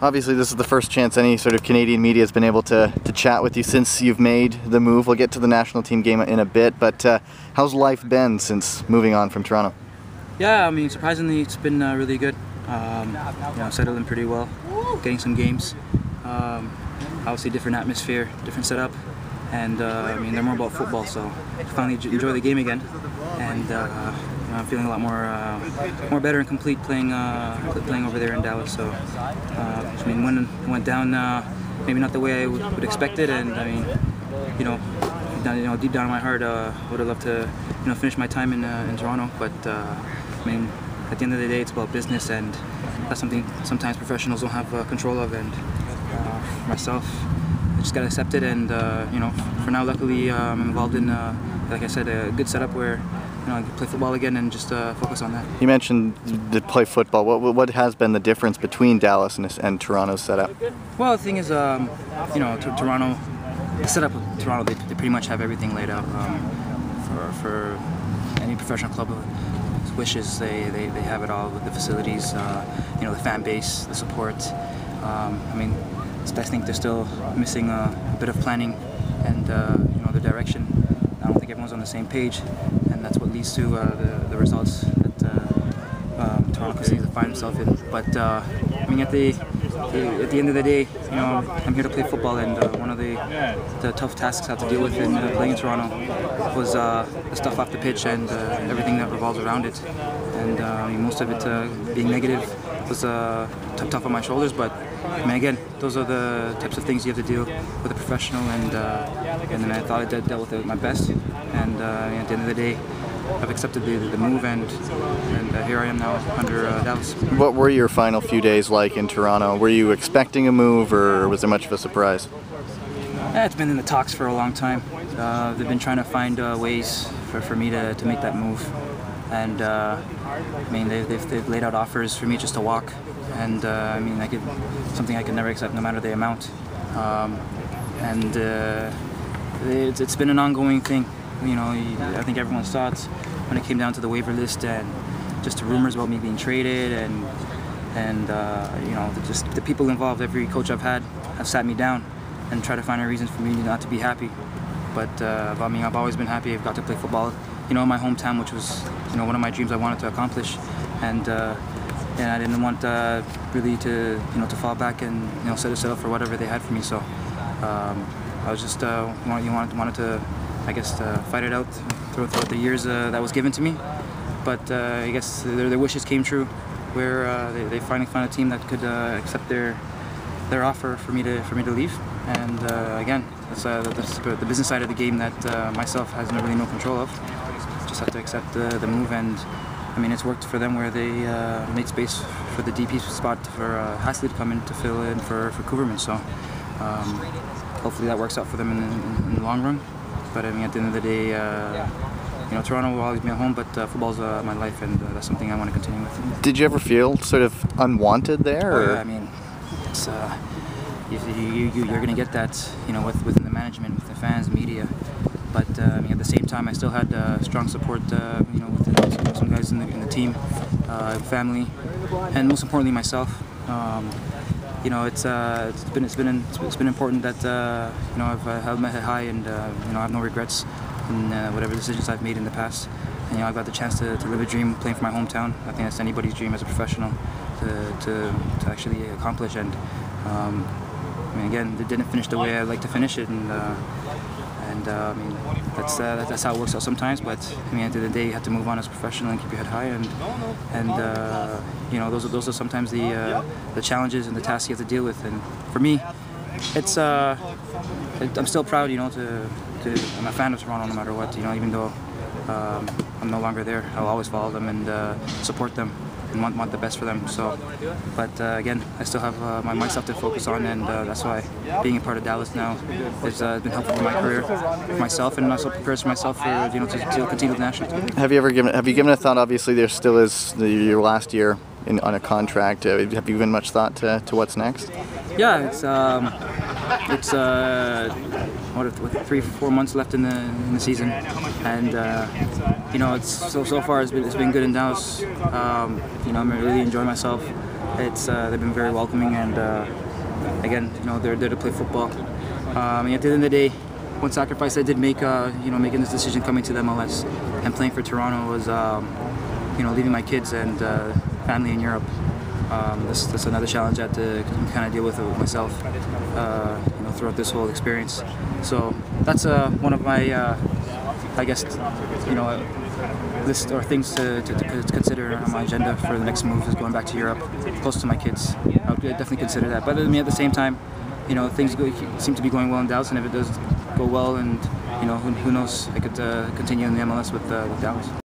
Obviously, this is the first chance any sort of Canadian media has been able to chat with you since you've made the move. We'll get to the national team game in a bit, but how's life been since moving on from Toronto? Yeah, I mean, surprisingly, it's been really good. Settled in pretty well, getting some games. Obviously, different atmosphere, different setup, and I mean, they're more about football, so finally enjoy the game again, and I'm feeling a lot more better and complete playing over there in Dallas. So I mean, when it went down, maybe not the way I would expect it, and I mean, deep down in my heart, would have loved to finish my time in Toronto, but I mean, at the end of the day, it's about business, and that's something sometimes professionals don't have control of. And myself, I just gotta accept it. And for now, luckily, I'm involved in, like I said, a good setup where I can play football again and just focus on that. You mentioned to play football. What has been the difference between Dallas and Toronto's setup? Well, the thing is, Toronto, the setup of Toronto, they pretty much have everything laid out for any professional club wishes. They have it all with the facilities, the fan base, the support. I mean, I think they're still missing a bit of planning and the direction. I don't think everyone's on the same page, and that's what leads to the results that Toronto continues to find himself in. But I mean, at the end of the day, I'm here to play football, and one of the tough tasks I have to deal with in playing in Toronto was the stuff off the pitch and everything that revolves around it. And I mean, most of it being negative was tough on my shoulders, but I mean, again, those are the types of things you have to deal with a professional, and then I thought I dealt with it my best, and at the end of the day, I've accepted the move, and here I am now under Dallas. What were your final few days like in Toronto? Were you expecting a move, or was there much of a surprise? It's been in the talks for a long time. They've been trying to find ways for me to make that move, and I mean, they've laid out offers for me just to walk, and I mean, something I could never accept no matter the amount, and it's been an ongoing thing. I think everyone saw it when it came down to the waiver list and just the rumors about me being traded, and just the people involved. Every coach I've had have sat me down and tried to find a reason for me not to be happy. But I mean, I've always been happy. I've got to play football, in my hometown, which was one of my dreams I wanted to accomplish, and I didn't want really to fall back and set us up for whatever they had for me. So I was just wanted to, I guess, fight it out throughout the years that was given to me. But I guess their wishes came true, where they finally found a team that could accept their offer for me to leave. And again, that's the business side of the game that myself has really no control of. Just have to accept the move, and I mean, it's worked for them, where they made space for the DP spot for Hasley to come in to fill in for Cooverman. So hopefully that works out for them in the long run. But I mean, at the end of the day, Toronto will always be my home, but football's my life, and that's something I want to continue with. Did you ever feel sort of unwanted there? Oh, yeah, I mean, it's you're going to get that, within the management, with the fans, media. But I mean, at the same time, I still had strong support, with some guys in the team, family, and most importantly, myself. It's been important that I've held my head high, and I have no regrets in whatever decisions I've made in the past. And I've got the chance to live a dream playing for my hometown. I think that's anybody's dream as a professional to actually accomplish. And I mean, again, it didn't finish the way I'd like to finish it, and I mean, that's how it works out sometimes. But I mean, at the end of the day, you have to move on as a professional and keep your head high, and those are sometimes the challenges and the tasks you have to deal with. And for me, it's I'm still proud, I'm a fan of Toronto no matter what. Even though I'm no longer there, I'll always follow them and support them and want the best for them. So, but again, I still have myself to focus on, and that's why being a part of Dallas now has been helpful for my career, for myself, and also prepares for myself for to continue with the national team. Have you given a thought? Obviously, there still is your last year on a contract. Have you given much thought to what's next? Yeah, it's 3-4 months left in the season, and you know, so far it's been good in Dallas. You know, I'm really enjoying myself. They've been very welcoming, and again, you know, they're there to play football. And at the end of the day, one sacrifice I did make, you know, making this decision coming to the MLS and playing for Toronto was, you know, leaving my kids and family in Europe. That's another challenge I had to kind of deal with myself, you know, throughout this whole experience. So that's one of my, I guess, you know, list or things to consider on my agenda for the next move is going back to Europe, close to my kids. I would definitely consider that. But I mean, at the same time, you know, things seem to be going well in Dallas, and if it does go well, and you know, who knows, I could continue in the MLS with Dallas.